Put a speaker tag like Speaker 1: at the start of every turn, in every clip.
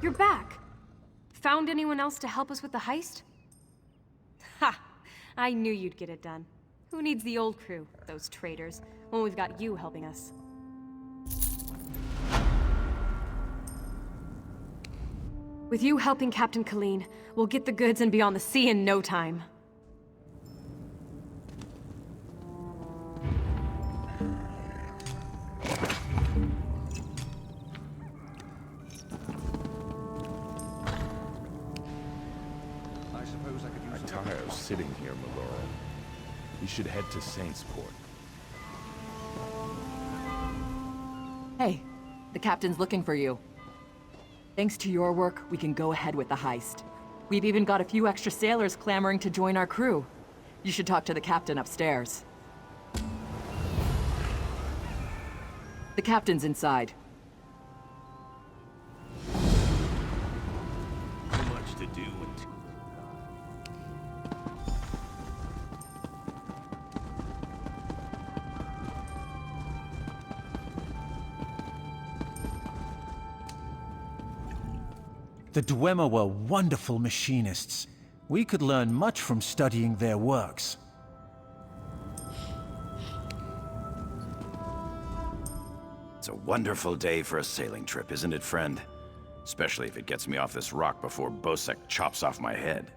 Speaker 1: You're back! Found anyone else to help us with the heist? Ha! I knew you'd get it done. Who needs the old crew, those traitors, when we've got you helping us? With you helping Captain Colleen, we'll get the goods and be on the sea in no time.
Speaker 2: I'm tired of sitting here, Melora. We should head to Saintsport.
Speaker 3: Hey, the captain's looking for you. Thanks to your work, we can go ahead with the heist. We've even got a few extra sailors clamoring to join our crew. You should talk to the captain upstairs. The captain's inside.
Speaker 2: Too much to do and
Speaker 4: The Dwemer were wonderful machinists. We could learn much from studying their works.
Speaker 5: It's a wonderful day for a sailing trip, isn't it, friend? Especially if it gets me off this rock before Bosek chops off my head.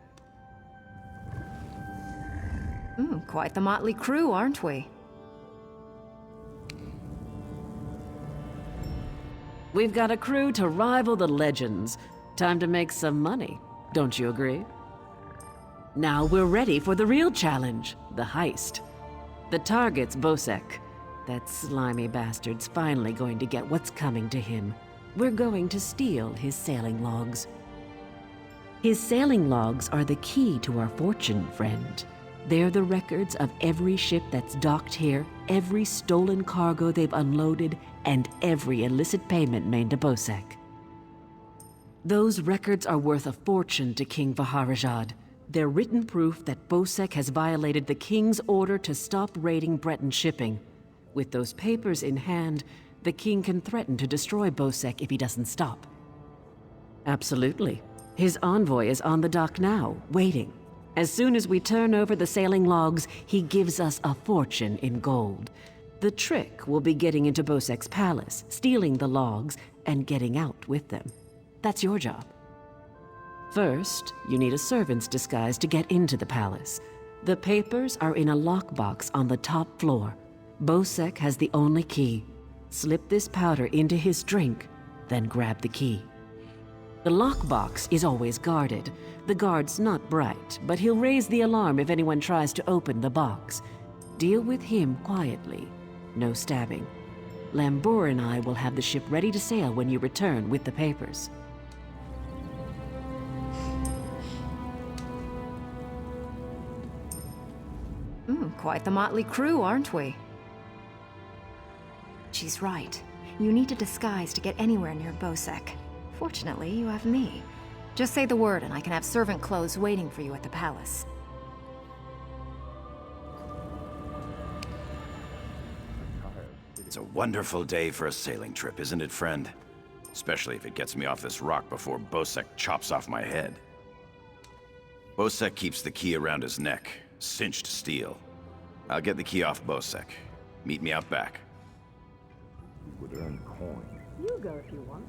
Speaker 6: Quite the motley crew, aren't we?
Speaker 7: We've got a crew to rival the legends. Time to make some money, don't you agree? Now we're ready for the real challenge, the heist. The target's Bosek. That slimy bastard's finally going to get what's coming to him. We're going to steal his sailing logs. His sailing logs are the key to our fortune, friend. They're the records of every ship that's docked here, every stolen cargo they've unloaded, and every illicit payment made to Bosek. Those records are worth a fortune to King Vaharajad. They're written proof that Bosek has violated the king's order to stop raiding Breton shipping. With those papers in hand, the king can threaten to destroy Bosek if he doesn't stop. Absolutely. His envoy is on the dock now, waiting. As soon as we turn over the sailing logs, he gives us a fortune in gold. The trick will be getting into Bosek's palace, stealing the logs, and getting out with them. That's your job. First, you need a servant's disguise to get into the palace. The papers are in a lockbox on the top floor. Bosek has the only key. Slip this powder into his drink, then grab the key. The lockbox is always guarded. The guard's not bright, but he'll raise the alarm if anyone tries to open the box. Deal with him quietly. No stabbing. Lambor and I will have the ship ready to sail when you return with the papers.
Speaker 6: Quite the motley crew, aren't we? She's right. You need a disguise to get anywhere near Bosek. Fortunately, you have me. Just say the word and I can have servant clothes waiting for you at the palace.
Speaker 5: It's a wonderful day for a sailing trip, isn't it, friend? Especially if it gets me off this rock before Bosek chops off my head. Bosek keeps the key around his neck, cinched steel. I'll get the key off Bosek. Meet me out back.
Speaker 2: would earn coin.
Speaker 1: You go if you want.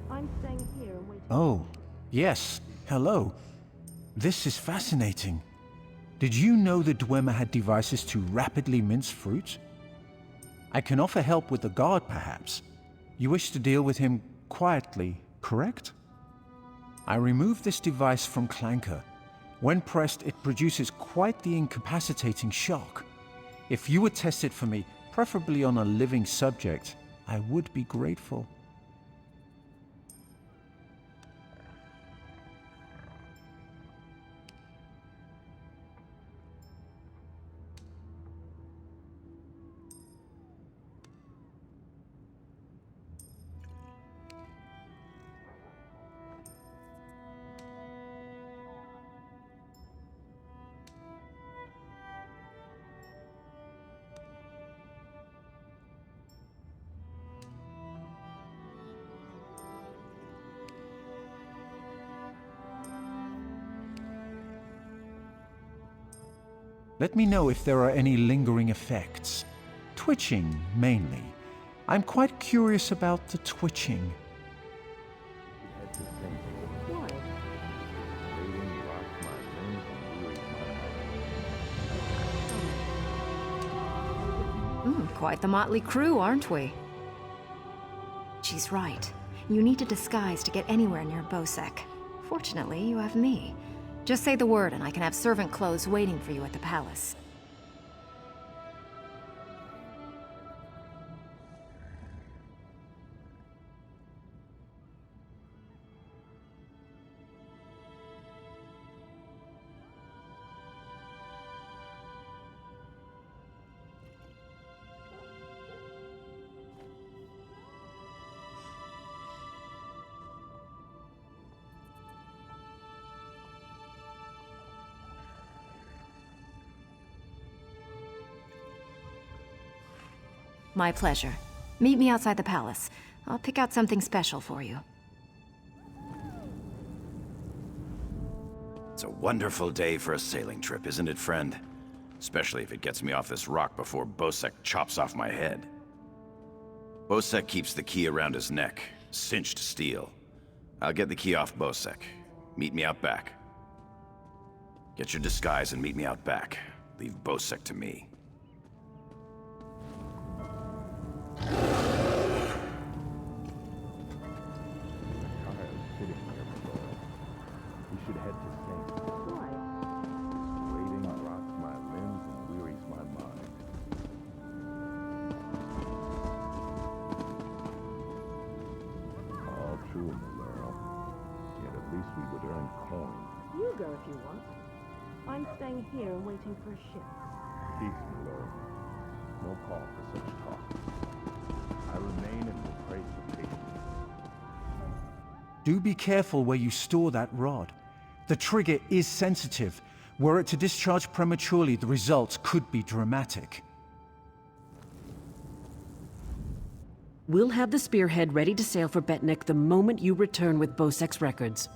Speaker 1: I'm staying here and waiting.
Speaker 4: Oh, yes. Hello. This is fascinating. Did you know the Dwemer had devices to rapidly mince fruit? I can offer help with the guard, perhaps. You wish to deal with him quietly, correct? I removed this device from Clanker. When pressed, it produces quite the incapacitating shock. If you would test it for me, preferably on a living subject, I would be grateful. Let me know if there are any lingering effects. Twitching, mainly. I'm quite curious about the twitching.
Speaker 6: Quite the motley crew, aren't we? She's right. You need a disguise to get anywhere near Bosek. Fortunately, you have me. Just say the word and I can have servant clothes waiting for you at the palace. My pleasure. Meet me outside the palace. I'll pick out something special for you.
Speaker 5: It's a wonderful day for a sailing trip, isn't it, friend? Especially if it gets me off this rock before Bosek chops off my head. Bosek keeps the key around his neck, cinched steel. I'll get the key off Bosek. Meet me out back. Get your disguise and meet me out back. Leave Bosek to me.
Speaker 2: Should head to Saint. Why? Waiting rocks my limbs and wearies my mind. All true, Malero. Yet at least we would earn coin.
Speaker 8: You go if you want. I'm staying here and waiting for a ship.
Speaker 2: Peace, Malero. No call for such talk. I remain and will pray for patience.
Speaker 4: Do be careful where you store that rod. The trigger is sensitive. Were it to discharge prematurely, the results could be dramatic.
Speaker 7: We'll have the Spearhead ready to sail for Betnik the moment you return with Bosek's records.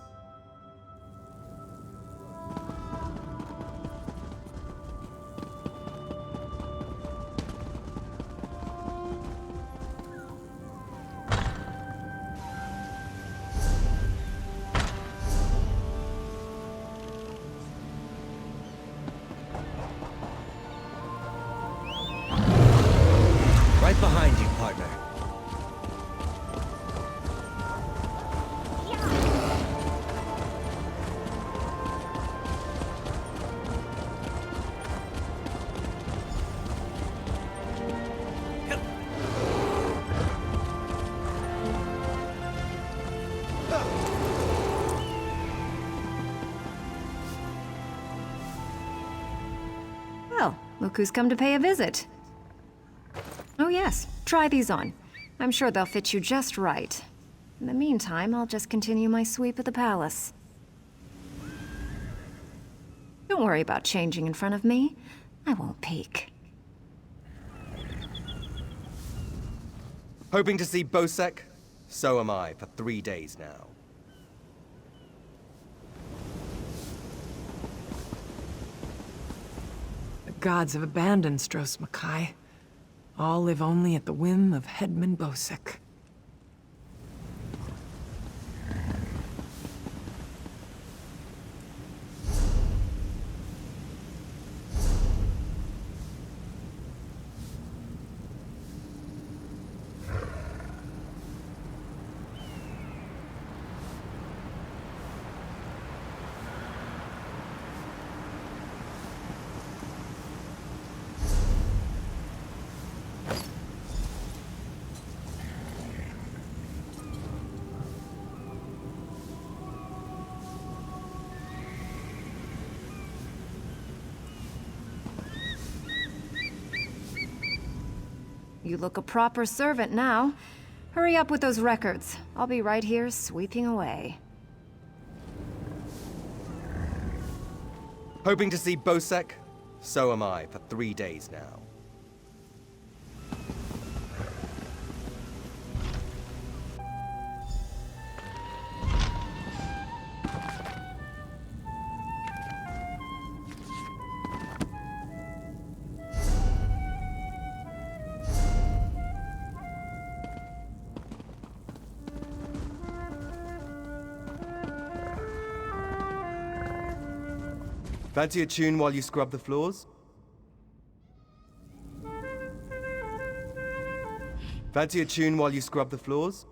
Speaker 9: Right behind you, partner.
Speaker 6: Well, look who's come to pay a visit. Oh yes, try these on. I'm sure they'll fit you just right. In the meantime, I'll just continue my sweep of the palace. Don't worry about changing in front of me. I won't peek.
Speaker 9: Hoping to see Bosek? So am I, for 3 days now.
Speaker 10: The gods have abandoned Stros Makai. All live only at the whim of Headman Bosek.
Speaker 6: You look a proper servant now. Hurry up with those records. I'll be right here sweeping away.
Speaker 9: Hoping to see Bosek? So am I, for 3 days now. Fancy a tune while you scrub the floors? Fancy a tune while you scrub the floors?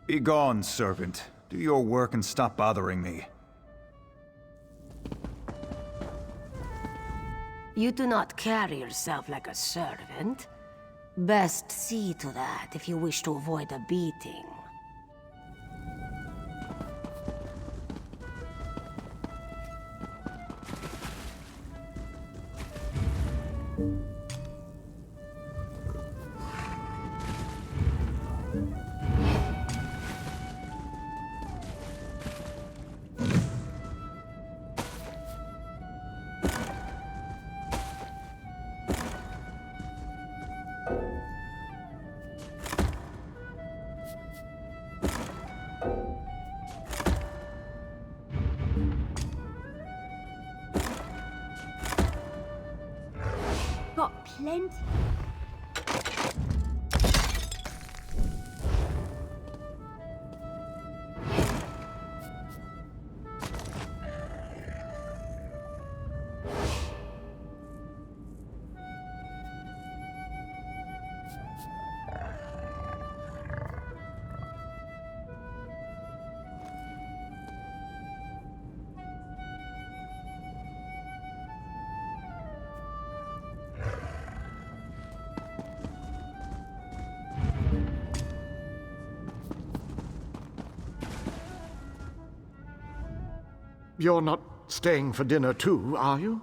Speaker 11: Be gone, servant. Do your work and stop bothering me.
Speaker 12: You do not carry yourself like a servant. Best see to that if you wish to avoid a beating.
Speaker 8: Got plenty.
Speaker 13: You're not staying for dinner too, are you?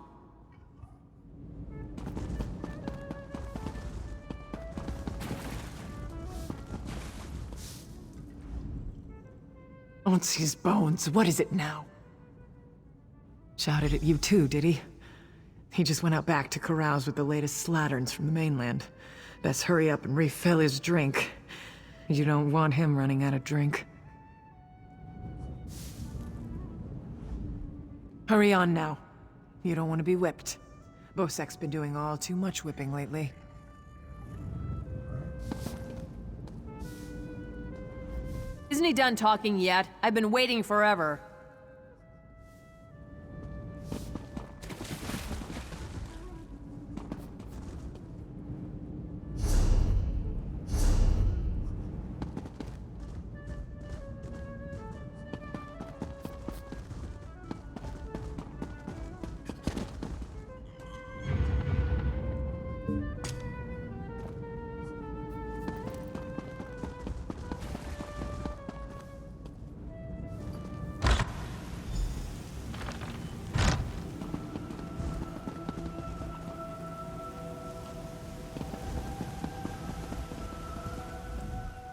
Speaker 10: Onsi's bones, what is it now? Shouted at you too, did he? He just went out back to carouse with the latest slatterns from the mainland. Best hurry up and refill his drink. You don't want him running out of drink. Hurry on now. You don't want to be whipped. Bosek's been doing all too much whipping lately.
Speaker 3: Isn't he done talking yet? I've been waiting forever.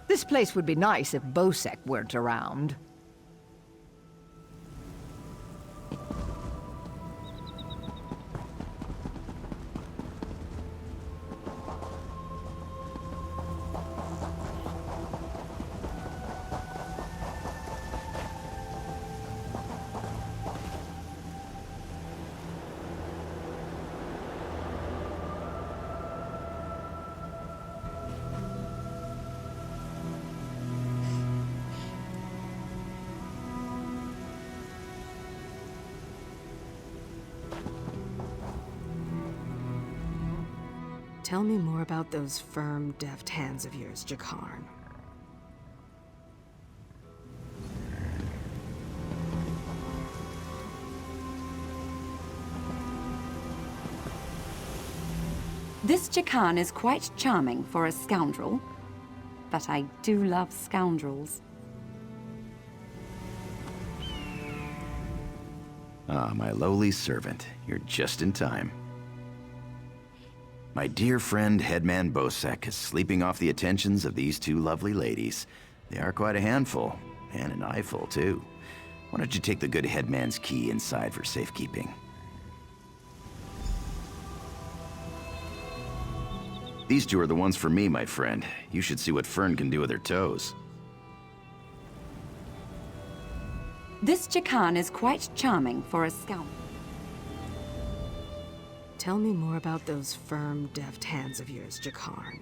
Speaker 14: This place would be nice if Bosek weren't around.
Speaker 6: Tell me more about those firm, deft hands of yours, Jakarn.
Speaker 15: This Jakarn is quite charming for a scoundrel, but I do love scoundrels.
Speaker 5: Ah, my lowly servant. You're just in time. My dear friend, Headman Bosek, is sleeping off the attentions of these two lovely ladies. They are quite a handful, and an eyeful, too. Why don't you take the good Headman's key inside for safekeeping? These two are the ones for me, my friend. You should see what Fern can do with her toes.
Speaker 15: This Jakarn is quite charming for a scoundrel.
Speaker 8: Tell me more about those firm, deft hands of yours, Jakarn.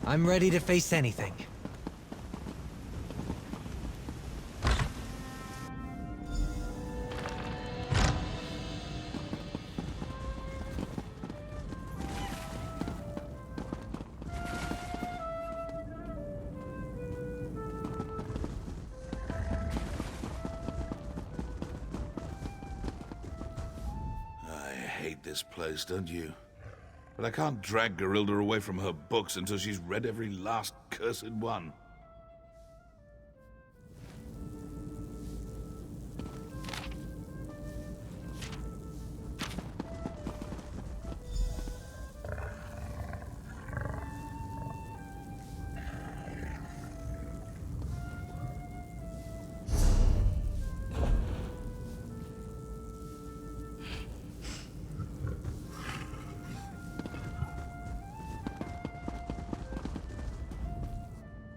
Speaker 16: I'm ready to face anything.
Speaker 17: I hate this place, don't you? But I can't drag Garilda away from her books until she's read every last cursed one.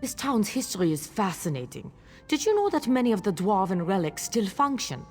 Speaker 12: This town's history is fascinating. Did you know that many of the Dwarven relics still function?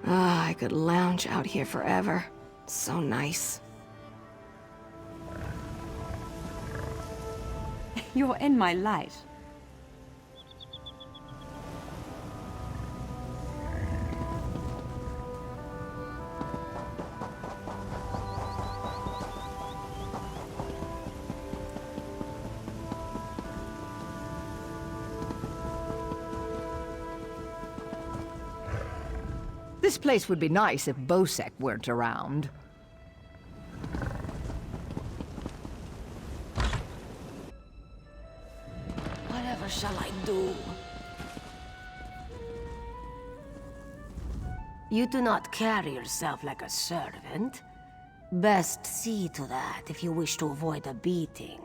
Speaker 6: Ah, I could lounge out here forever. So nice.
Speaker 15: You're in my light.
Speaker 14: This place would be nice if Bosek weren't around.
Speaker 12: Whatever shall I do? You do not carry yourself like a servant. Best see to that if you wish to avoid a beating.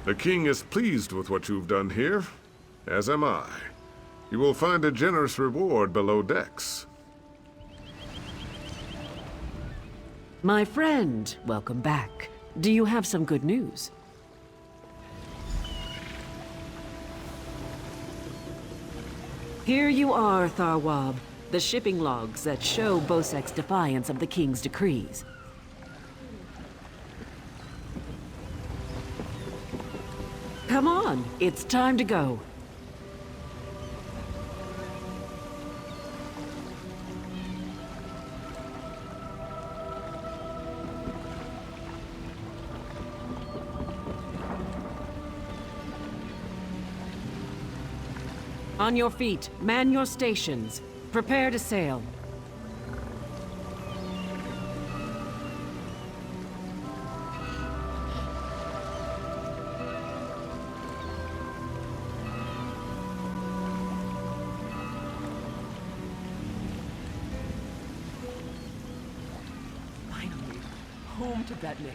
Speaker 18: The king is pleased with what you've done here, as am I. You will find a generous reward below decks.
Speaker 7: My friend, welcome back. Do you have some good news? Here you are, Tharwab. The shipping logs that show Bosek's defiance of the king's decrees. Come on, it's time to go. On your feet, man your stations. Prepare to sail.
Speaker 3: Finally, home to Betnik.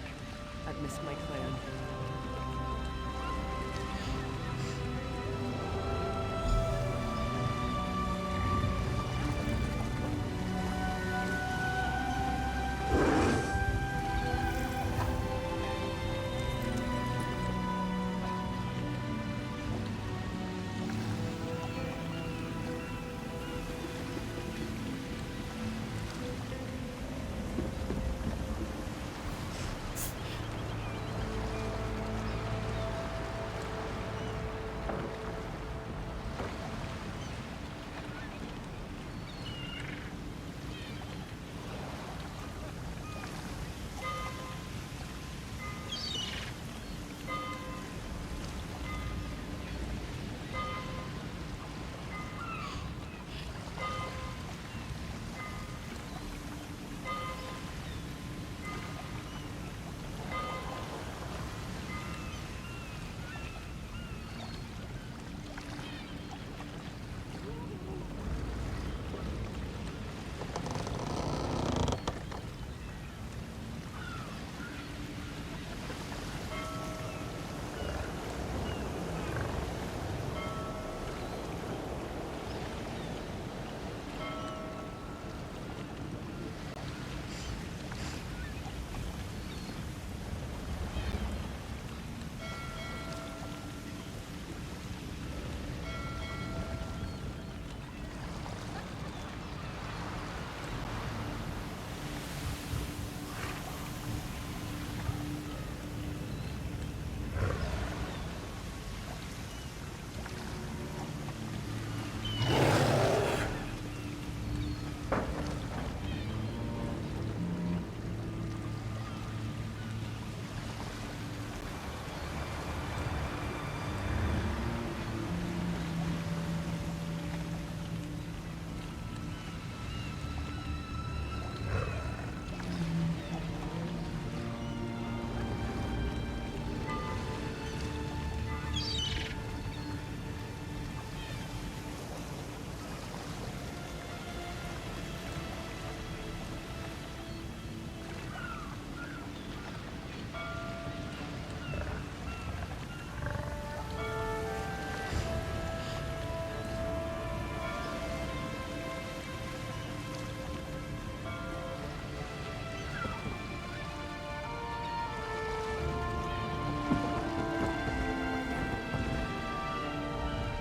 Speaker 3: I've missed my clan.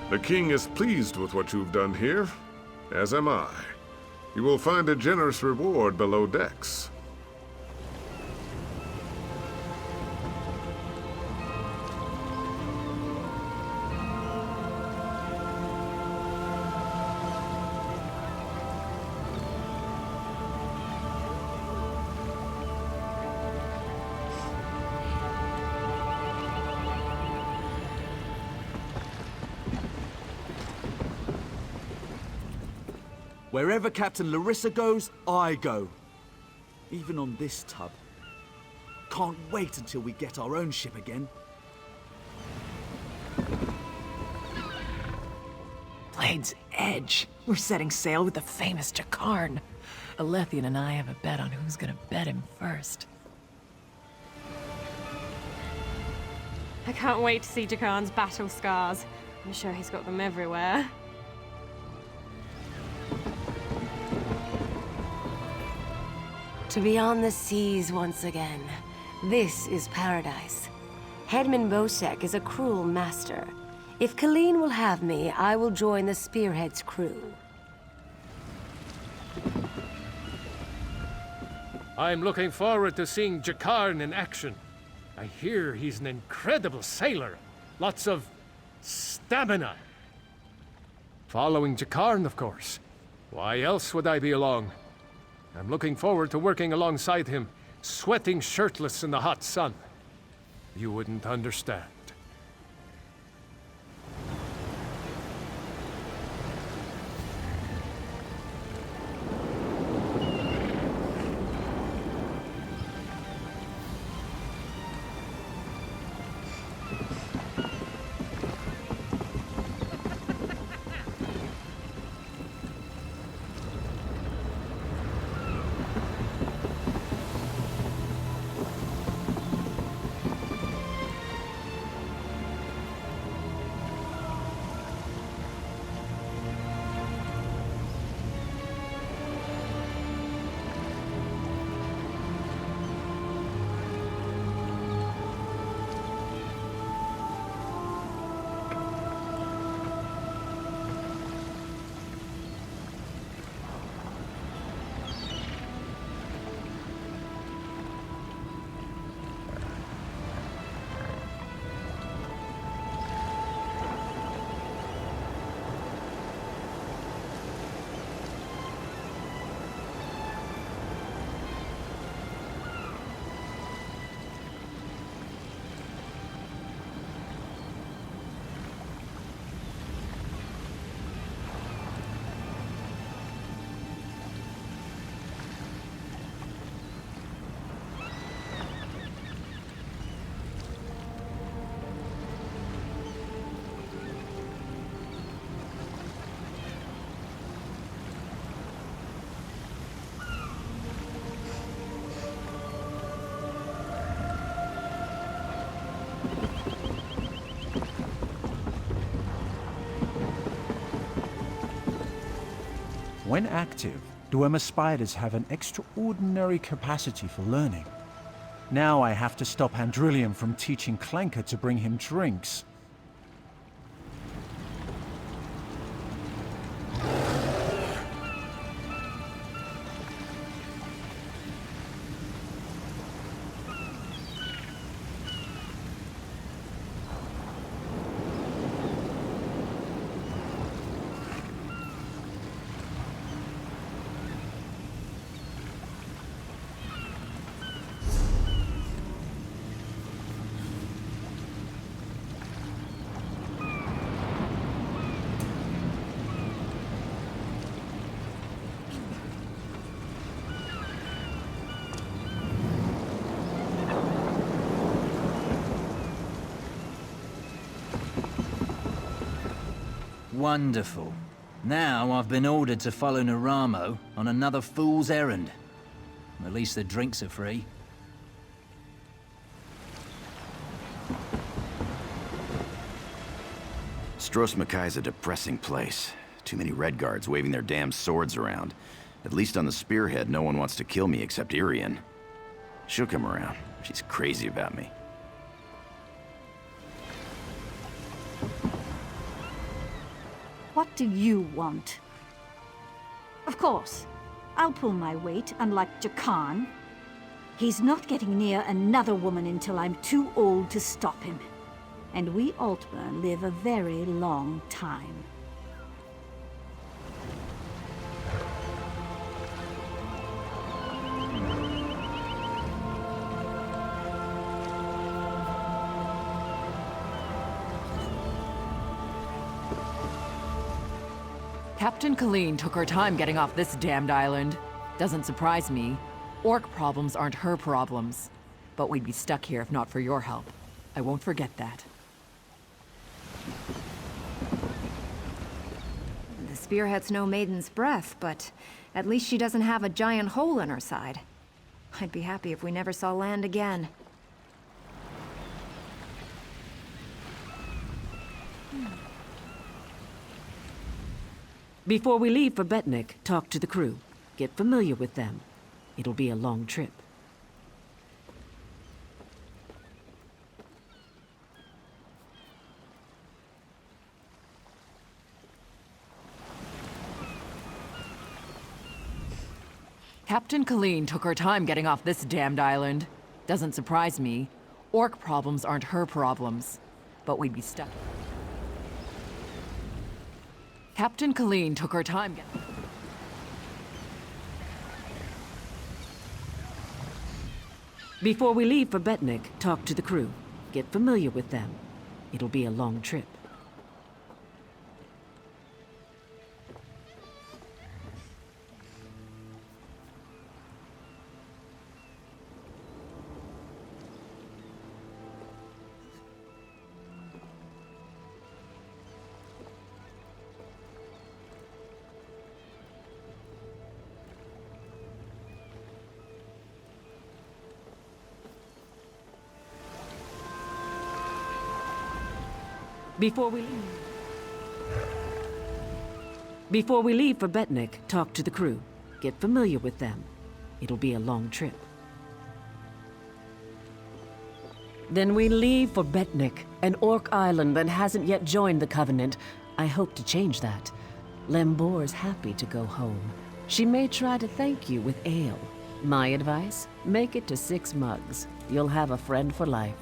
Speaker 18: The king is pleased with what you've done here, as am I. You will find a generous reward below decks.
Speaker 19: Wherever Captain Larissa goes, I go. Even on this tub. Can't wait until we get our own ship again.
Speaker 10: Blade's Edge. We're setting sail with the famous Jakarn. Alethian and I have a bet on who's gonna bet him first.
Speaker 1: I can't wait to see Jakarn's battle scars. I'm sure he's got them everywhere.
Speaker 12: To be on the seas once again. This is paradise. Headman Bosek is a cruel master. If Colleen will have me, I will join the Spearhead's crew.
Speaker 20: I'm looking forward to seeing Jakarn in action. I hear he's an incredible sailor. Lots of stamina. Following Jakarn, of course. Why else would I be along? I'm looking forward to working alongside him, sweating shirtless in the hot sun. You wouldn't understand.
Speaker 4: When active, Dwemer spiders have an extraordinary capacity for learning. Now I have to stop Andrillium from teaching Clanker to bring him drinks.
Speaker 21: Wonderful. Now I've been ordered to follow Naramo on another fool's errand. At least the drinks are free.
Speaker 5: Stros Makai's a depressing place. Too many Redguards waving their damn swords around. At least on the Spearhead, no one wants to kill me except Irian. She'll come around. She's crazy about me.
Speaker 2: do you want? Of course, I'll pull my weight, unlike Jakarn. He's not getting near another woman until I'm too old to stop him. And we Altmer live a very long time.
Speaker 3: Captain Colleen took her time getting off this damned island. Doesn't surprise me. Orc problems aren't her problems. But we'd be stuck here if not for your help. I won't forget that.
Speaker 6: The Spearhead's no maiden's breath, but at least she doesn't have a giant hole in her side. I'd be happy if we never saw land again.
Speaker 7: Before we leave for Betnik, talk to the crew. Get familiar with them. It'll be a long trip.
Speaker 3: Captain Colleen took her time getting off this damned island. Doesn't surprise me. Orc problems aren't her problems. But we'd be stuck. Captain Colleen took her time getting...
Speaker 7: Before we leave for Betnik, talk to the crew. Get familiar with them. It'll be a long trip. Before we leave for Betnik, talk to the crew. Get familiar with them. It'll be a long trip. Then we leave for Betnik, an orc island that hasn't yet joined the Covenant. I hope to change that. Lembor's happy to go home. She may try to thank you with ale. My advice? Make it to 6 mugs. You'll have a friend for life.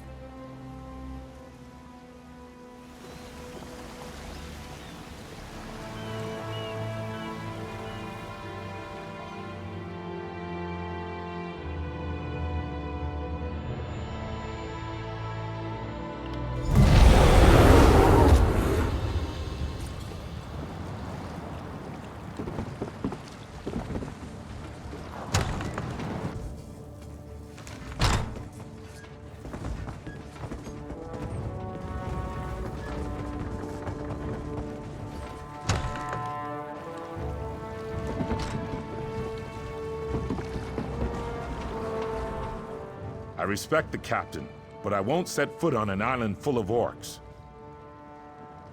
Speaker 22: I respect the captain, but I won't set foot on an island full of orcs.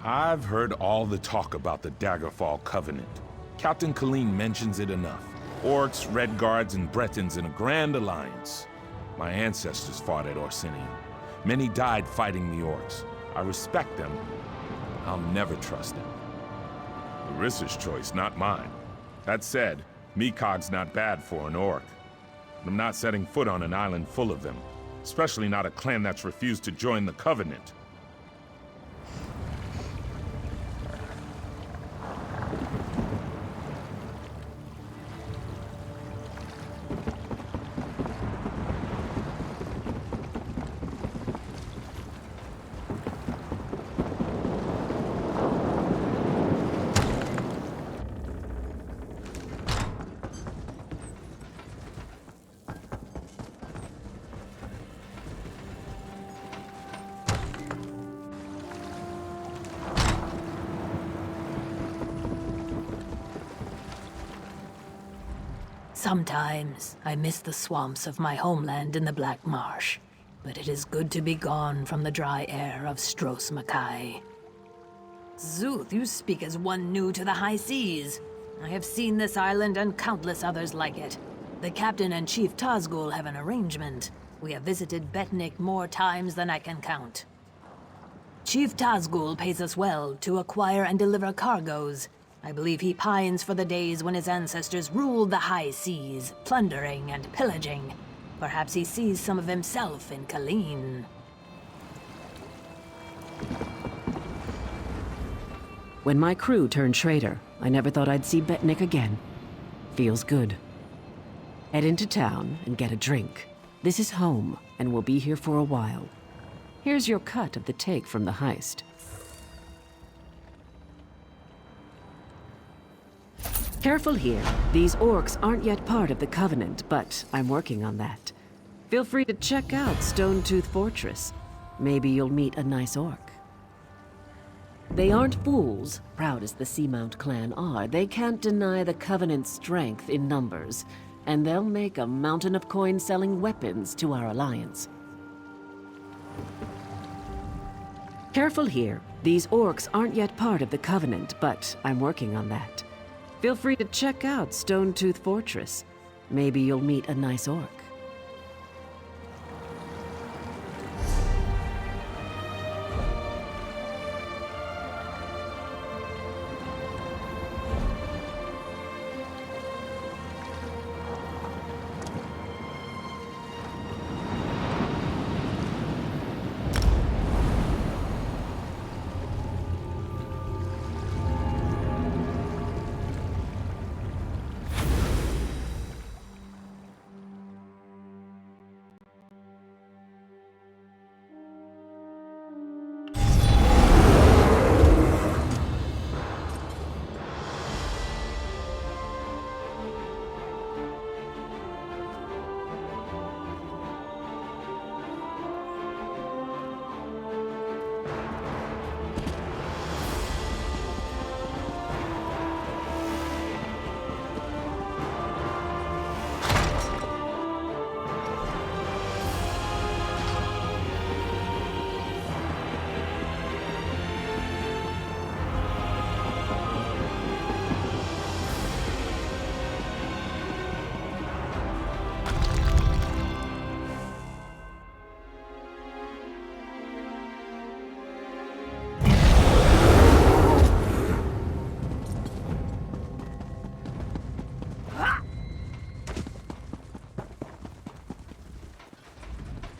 Speaker 22: I've heard all the talk about the Daggerfall Covenant. Captain Colleen mentions it enough. Orcs, Red Guards, and Bretons in a grand alliance. My ancestors fought at Orsinium. Many died fighting the orcs. I respect them. I'll never trust them. Larissa's choice, not mine. That said, Mikog's not bad for an orc. I'm not setting foot on an island full of them, especially not a clan that's refused to join the Covenant.
Speaker 23: Sometimes I miss the swamps of my homeland in the Black Marsh, but it is good to be gone from the dry air of Stros Mackay. Zuth, you speak as one new to the high seas. I have seen this island and countless others like it. The captain and Chief Tazgul have an arrangement. We have visited Betnik more times than I can count. Chief Tazgul pays us well to acquire and deliver cargoes. I believe he pines for the days when his ancestors ruled the high seas, plundering and pillaging. Perhaps he sees some of himself in Colleen.
Speaker 7: When my crew turned traitor, I never thought I'd see Betnik again. Feels good. Head into town and get a drink. This is home, and we'll be here for a while. Here's your cut of the take from the heist. Careful here. These orcs aren't yet part of the Covenant, but I'm working on that. Feel free to check out Stonetooth Fortress. Maybe you'll meet a nice orc. They aren't fools, proud as the Seamount clan are. They can't deny the Covenant's strength in numbers, and they'll make a mountain of coin-selling weapons to our alliance. Careful here. These orcs aren't yet part of the Covenant, but I'm working on that. Feel free to check out Stonetooth Fortress. Maybe you'll meet a nice orc.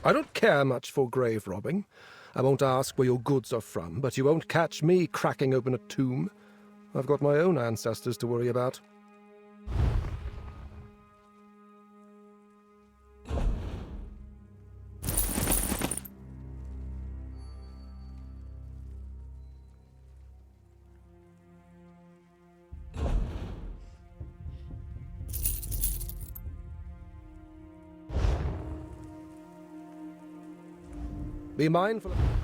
Speaker 9: I don't care much for grave robbing. I won't ask where your goods are from, but you won't catch me cracking open a tomb. I've got my own ancestors to worry about. Be mindful of...